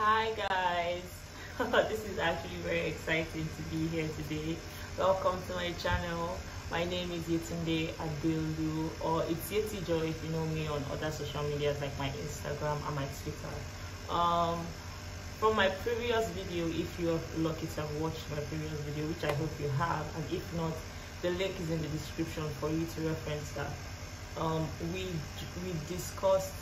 Hi guys, this is actually very exciting to be here today. Welcome to my channel. My name is Yetunde Adeolu, or it's Yetijo if you know me on other social medias like my Instagram and my Twitter. From my previous video, if you're lucky to have watched my previous video, which I hope you have, and if not, the link is in the description for you to reference that. We discussed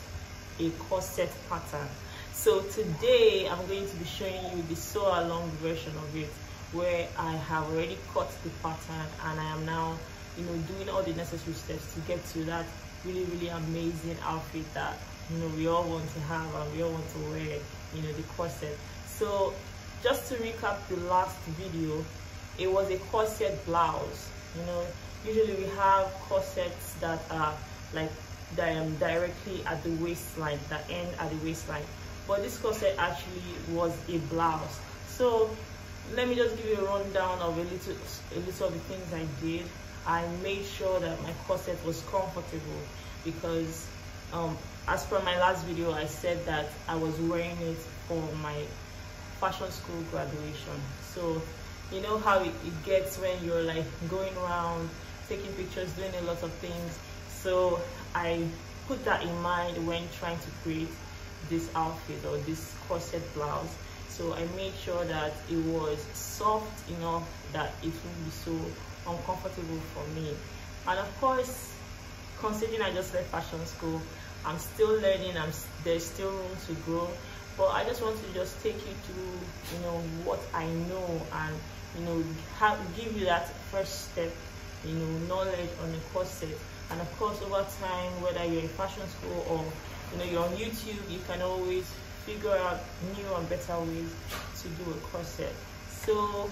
a corset pattern. So today I'm going to be showing you the sew along version of it, where I have already cut the pattern and I am now doing all the necessary steps to get to that really amazing outfit that we all want to have and we all want to wear, the corset. So just to recap the last video, it was a corset blouse. Usually we have corsets that are like directly at the waistline, that end at the waistline, but this corset actually was a blouse. So let me just give you a rundown of a little of the things I did. I made sure that my corset was comfortable because as per my last video, I said that I was wearing it for my fashion school graduation. So you know how it gets when you're like going around taking pictures, doing a lot of things. So I put that in mind when trying to create this outfit or this corset blouse. So I made sure that it was soft enough that it wouldn't be so uncomfortable for me. And of course, considering I just left fashion school, I'm still learning, there's still room to grow, but I just want to just take you through what I know and give you that first step, knowledge on the corset. And of course, over time, whether you're in fashion school or you're on YouTube, you can always figure out new and better ways to do a corset. So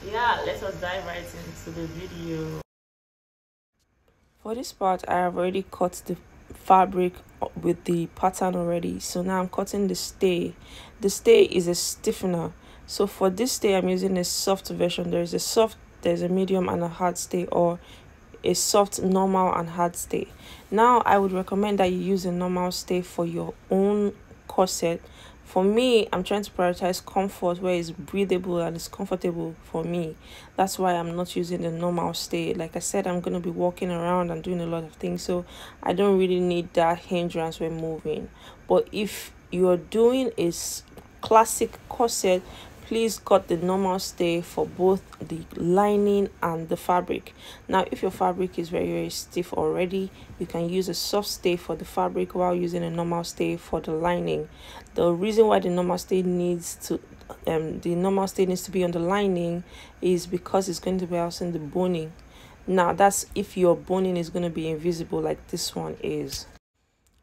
yeah, let us dive right into the video. For this part, I have already cut the fabric with the pattern already, so now I'm cutting the stay. The stay is a stiffener, so for this stay I'm using a soft version. There's a medium and a hard stay, or a soft, normal and hard stay. Now I would recommend that you use a normal stay for your own corset. For me, I'm trying to prioritize comfort, where it's breathable and it's comfortable for me. That's why I'm not using the normal stay. Like I said, I'm going to be walking around and doing a lot of things, so I don't really need that hindrance when moving. But if you're doing a classic corset, please cut the normal stay for both the lining and the fabric. Now, if your fabric is very stiff already, you can use a soft stay for the fabric while using a normal stay for the lining. The reason why the normal stay needs to be on the lining is because it's going to be housing the boning. Now, that's if your boning is going to be invisible like this one is.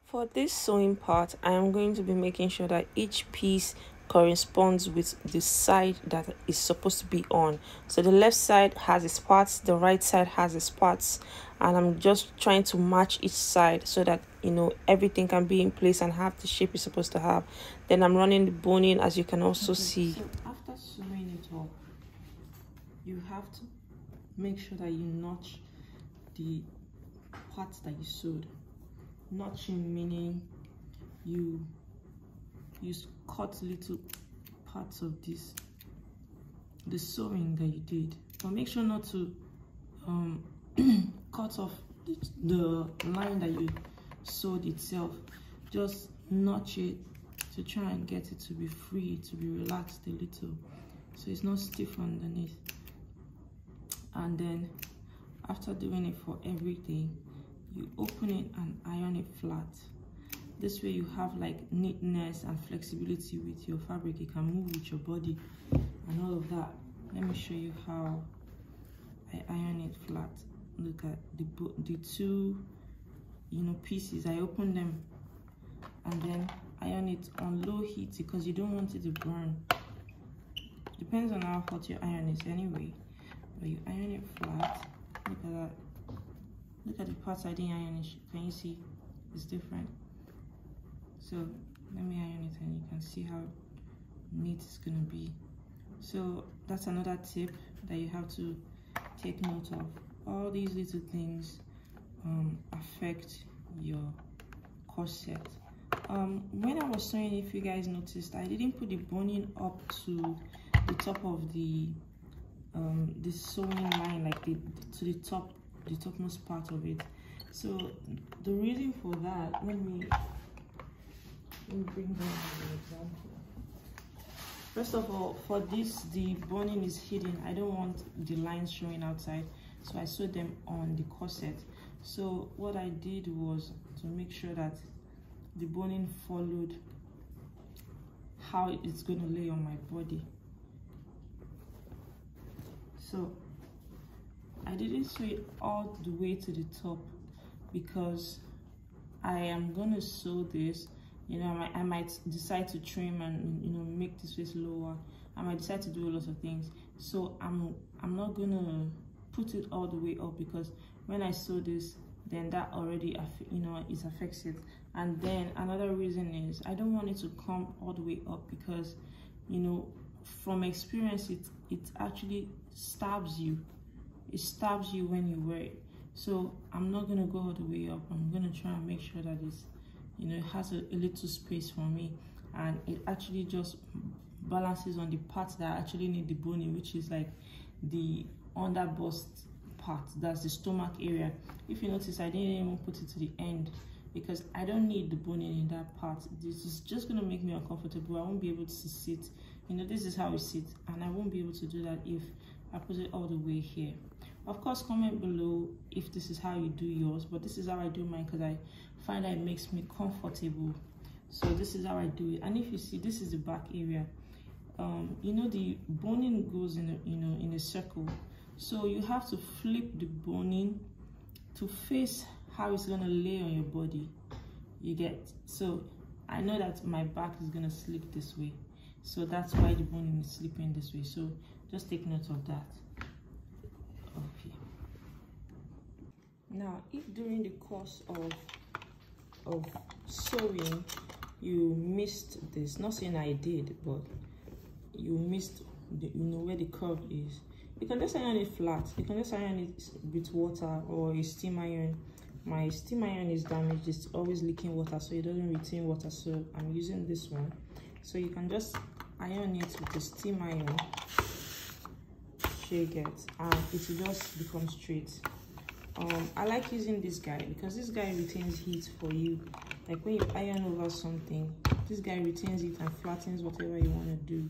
For this sewing part, I am going to be making sure that each piece corresponds with the side that is supposed to be on. So the left side has its parts, the right side has its parts, and I'm just trying to match each side so that everything can be in place and have the shape it's supposed to have. Then I'm running the boning, as you can also see. So after sewing it up, you have to make sure that you notch the parts that you sewed. Notching meaning you cut little parts of the sewing that you did, but make sure not to cut off the line that you sewed itself. Just notch it to try and get it to be free, to be relaxed a little, so it's not stiff underneath. And then after doing it for everything, you open it and iron it flat. This way you have like neatness and flexibility with your fabric. You can move with your body and all of that. Let me show you how I iron it flat. Look at the two pieces. I open them and then iron it on low heat because you don't want it to burn. Depends on how hot your iron is anyway, but you iron it flat. Look at that. Look at the parts I didn't iron. Can you see it's different? So let me iron it and you can see how neat it's gonna be. So that's another tip that you have to take note of. All these little things affect your corset. When I was sewing, if you guys noticed, I didn't put the boning up to the top of the sewing line, like to the topmost part of it. So the reason for that, let me bring down an example. First of all, for this, the boning is hidden. I don't want the lines showing outside, so I sewed them on the corset. So what I did was to make sure that the boning followed how it's going to lay on my body. So I didn't sew it all the way to the top because I am going to sew this. You know, I might decide to trim and, you know, make this face lower. I might decide to do a lot of things. So I'm not gonna put it all the way up, because when I sew this, then that already, you know, it affects it. And then another reason is I don't want it to come all the way up, because, you know, from experience, it actually stabs you. It stabs you when you wear it. So I'm not gonna go all the way up. I'm gonna try and make sure that it's, you know, it has a little space for me, and it actually just balances on the parts that actually need the boning, which is like the under bust part, that's the stomach area. If you notice, I didn't even put it to the end because I don't need the boning in that part. This is just going to make me uncomfortable. I won't be able to sit, you know, this is how it sits, and I won't be able to do that if I put it all the way here. Of course, comment below if this is how you do yours, but this is how I do mine because I find that it makes me comfortable. So this is how I do it. And if you see, this is the back area. You know, the boning goes in a, you know, in a circle, so you have to flip the boning to face how it's going to lay on your body. You get? So I know that my back is going to slip this way, so that's why the boning is slipping this way. So just take note of that. Okay. Now, if during the course of sewing you missed this, not saying I did, but you missed the, you know, where the curve is, you can just iron it flat. You can just iron it with water or a steam iron. My steam iron is damaged, it's always leaking water, so it doesn't retain water, so I'm using this one. So you can just iron it with a steam iron, shake it, and it will just become straight. I like using this guy because this guy retains heat for you. Like when you iron over something, this guy retains it and flattens whatever you want to do,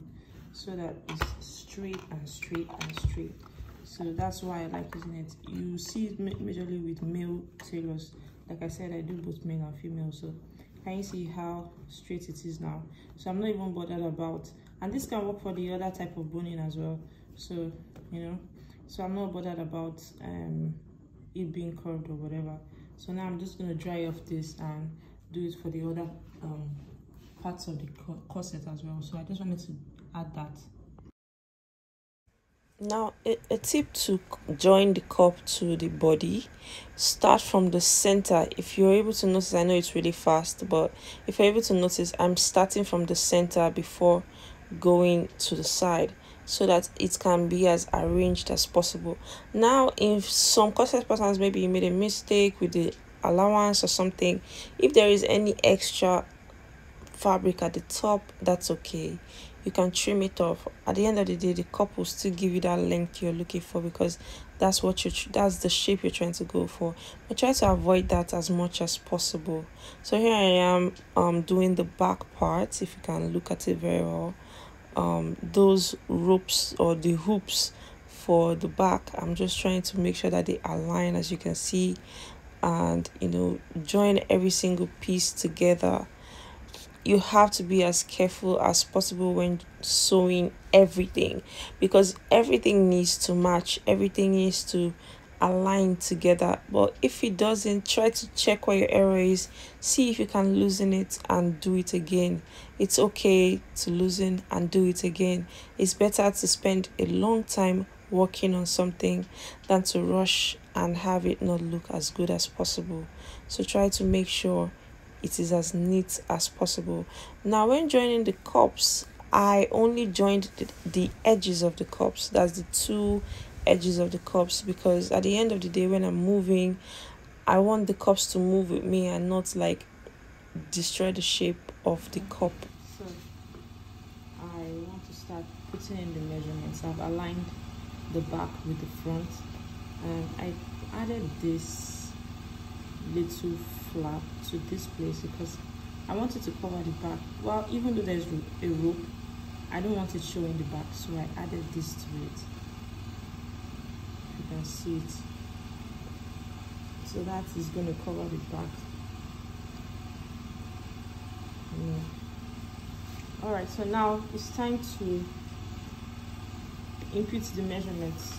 so that it's straight and straight and straight. So that's why I like using it. You see it majorly with male tailors. Like I said, I do both male and female. So can you see how straight it is now? So I'm not even bothered about, and this can work for the other type of boning as well. So, you know, so I'm not bothered about it being curved or whatever. So now I'm just going to dry off this and do it for the other parts of the corset as well. So I just wanted to add that. Now, a tip to join the cup to the body: start from the center. If you're able to notice, I know it's really fast, but if you're able to notice, I'm starting from the center before going to the side, so that it can be as arranged as possible. Now, if some corset patterns, maybe you made a mistake with the allowance or something, if there is any extra fabric at the top, that's okay. You can trim it off. At the end of the day, the cup will still give you that length you're looking for, because that's what that's the shape you're trying to go for. But try to avoid that as much as possible. So here I am doing the back part. If you can look at it very well, those ropes or the hoops for the back, I'm just trying to make sure that they align, as you can see, and, you know, join every single piece together. You have to be as careful as possible when sewing everything, because everything needs to match, everything needs to align together. But if it doesn't, try to check where your error is, see if you can loosen it and do it again. It's okay to loosen and do it again. It's better to spend a long time working on something than to rush and have it not look as good as possible. So try to make sure it is as neat as possible. Now, when joining the cups, I only joined the edges of the cups. That's the two edges of the cups, because at the end of the day, when I'm moving, I want the cups to move with me and not like destroy the shape of the cup. So I want to start putting in the measurements. I've aligned the back with the front, and I added this little flap to this place because I wanted to cover the back. Well, even though there's a rope, I don't want it showing the back, so I added this to it. You can see it. So that is going to cover the back. Alright, so now it's time to input the measurements.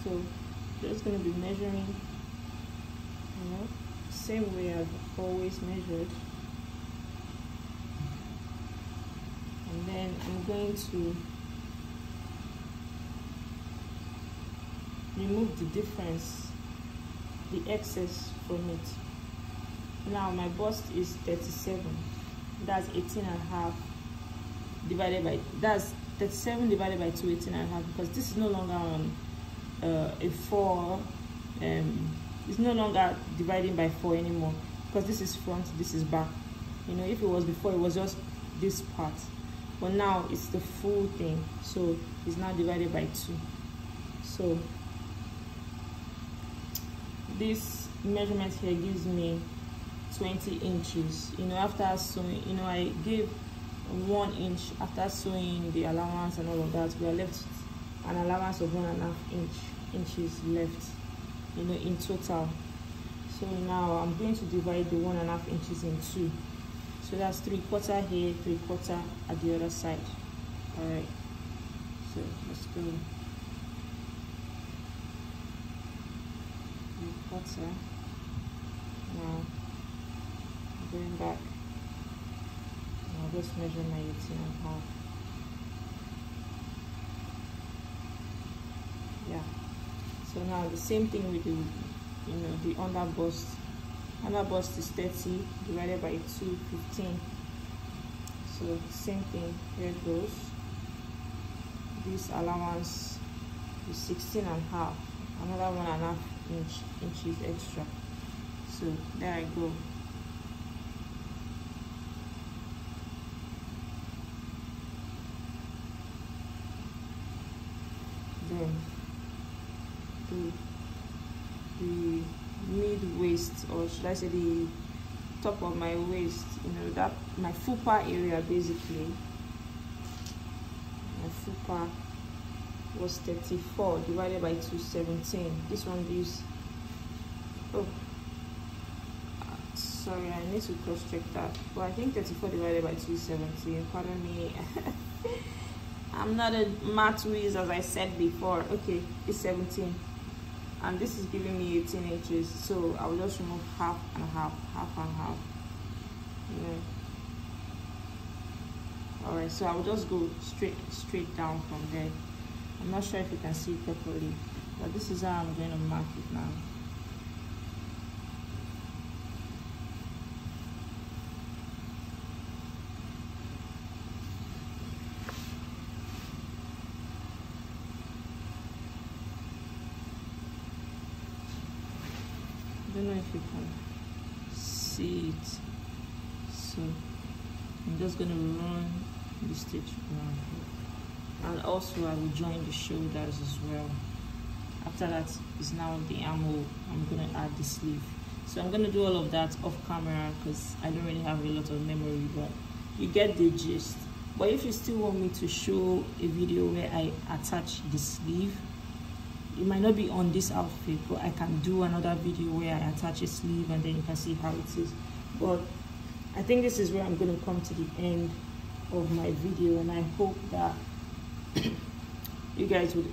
So just going to be measuring, same way I've always measured. And then I'm going to remove the difference, the excess from it. Now my bust is 37. That's 18.5 divided by, that's 37 divided by 2, 18.5, because this is no longer on a 4. It's no longer dividing by 4 anymore, because this is front, this is back. If it was before, it was just this part, but now it's the full thing, so it's now divided by 2. So this measurement here gives me 20 inches. After sewing, I gave 1 inch after sewing the allowance and all of that. We are left an allowance of 1.5 inches left, in total. So now I'm going to divide the 1.5 inches in 2. So that's 3/4 here, 3/4 at the other side. All right. So let's go. 3/4. Now going back, I'll just measure my 18.5. Yeah. So now the same thing with the under bust. Under bust is 30 divided by 2, 15. So same thing, here goes. This allowance is 16.5. Another 1.5 inches extra. So there I go. Then the mid waist, or should I say the top of my waist, that my fupa area, basically my fupa was 34 divided by 217. This one gives, sorry, I need to cross check that, but I think 34 divided by 217, pardon me. I'm not a math whiz, as I said before. Okay, it's 17, and this is giving me 18 inches, so I will just remove half and half. Alright, so I will just go straight down from there. I'm not sure if you can see it properly, but this is how I'm going to mark it now. I don't know if you can see it. So I'm just going to run the stitch around here, and also I will join the shoulders as well. After that is now the armhole. I'm going to add the sleeve. So I'm going to do all of that off camera because I don't really have a lot of memory, but you get the gist. But if you still want me to show a video where I attach the sleeve, it might not be on this outfit, but I can do another video where I attach a sleeve and then you can see how it is. But I think this is where I'm going to come to the end of my video, and I hope that you guys would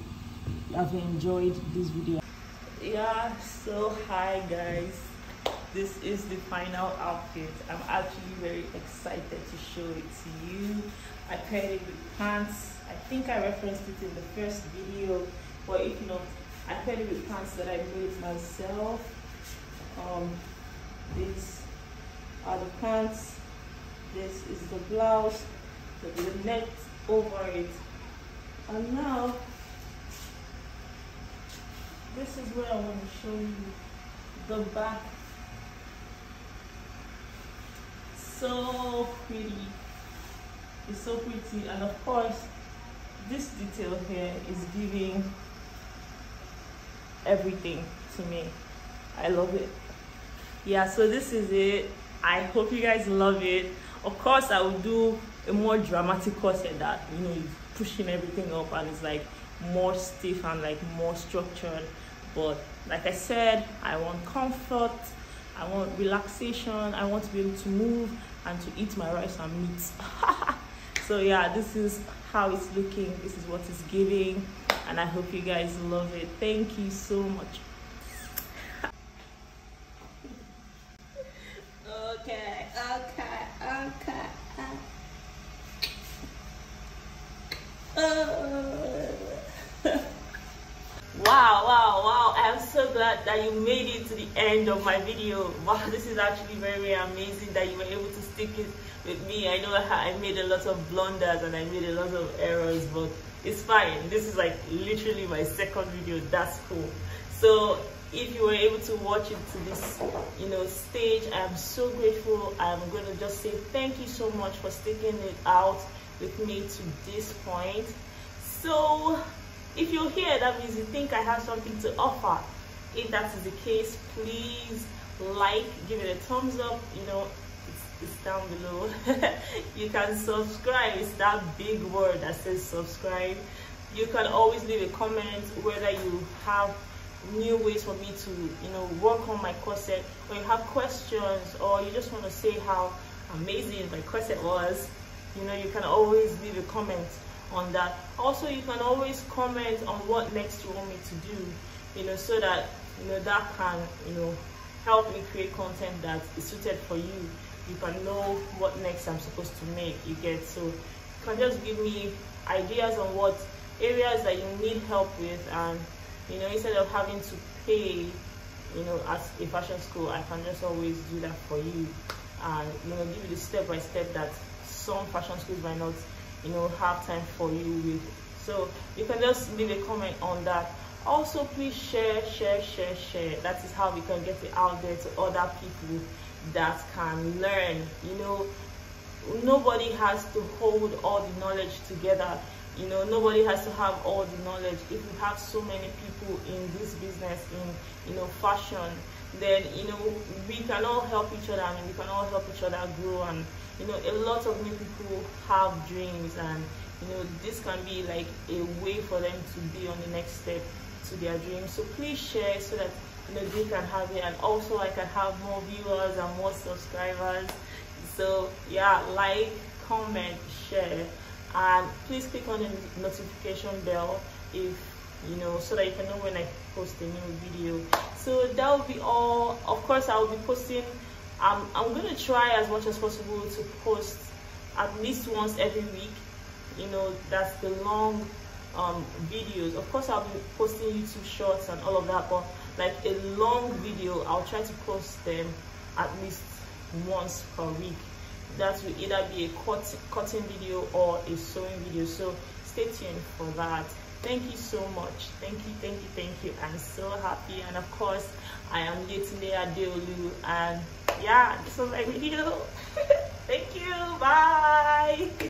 have enjoyed this video. Yeah, so hi guys, this is the final outfit. I'm actually very excited to show it to you. I paired it with pants. I think I referenced it in the first video, but if not, I paired it with pants that I made myself. These are the pants, this is the blouse, the net over it, and now this is where I want to show you the back. So pretty. It's so pretty, and of course this detail here is giving everything to me. I love it. Yeah, so this is it. I hope you guys love it. Of course I will do a more dramatic corset that, you know, pushing everything up and it's like more stiff and like more structured. But like I said, I want comfort, I want relaxation, I want to be able to move and to eat my rice and meat. So yeah, this is how it's looking, this is what it's giving, and I hope you guys love it. Thank you so much. Okay. Wow, I'm so glad that you made it to the end of my video. Wow, this is actually very amazing that you were able to stick it with me. I know I made a lot of blunders and I made a lot of errors, but it's fine. This is like literally my second video. That's cool. So if you were able to watch it to this, you know, stage, I'm so grateful. I'm going to just say thank you so much for sticking it out with me to this point. So if you're here, that means you think I have something to offer. If that is the case, please like, give it a thumbs up. You know, it's down below. You can subscribe. It's that big word that says subscribe. You can always leave a comment whether you have new ways for me to, you know, work on my corset, or you have questions, or you just want to say how amazing my corset was. You know, you can always leave a comment on that. Also, you can always comment on what next you want me to do, you know, so that, you know, that can, you know, help me create content that is suited for you. You can know what next I'm supposed to make, you get. So you can just give me ideas on what areas that you need help with, and, you know, instead of having to pay, you know, at a fashion school, I can just always do that for you, and, you know, give you the step-by-step that some fashion schools might not, you know, have time for you with. So you can just leave a comment on that. Also, please share. That is how we can get it out there to other people that can learn. You know, nobody has to hold all the knowledge together. You know, nobody has to have all the knowledge. If you have so many people in this business, in, you know, fashion, then, you know, we can all help each other, and we can all help each other grow. And, you know, a lot of new people have dreams, and, you know, this can be like a way for them to be on the next step to their dreams. So please share so that, you know, they can have it, and also I can have more viewers and more subscribers. So yeah, like, comment, share, and please click on the notification bell if, you know, so that you can know when I post a new video. So that will be all. Of course, I will be posting, I'm going to try as much as possible to post at least once every week. You know, that's the long videos. Of course, I'll be posting YouTube shorts and all of that, but like a long video, I'll try to post them at least once per week. That will either be a cutting video or a sewing video. So stay tuned for that. Thank you so much. Thank you. I'm so happy. And of course, I am Yetunde Adeolu, and yeah, this was my video. Thank you. Bye.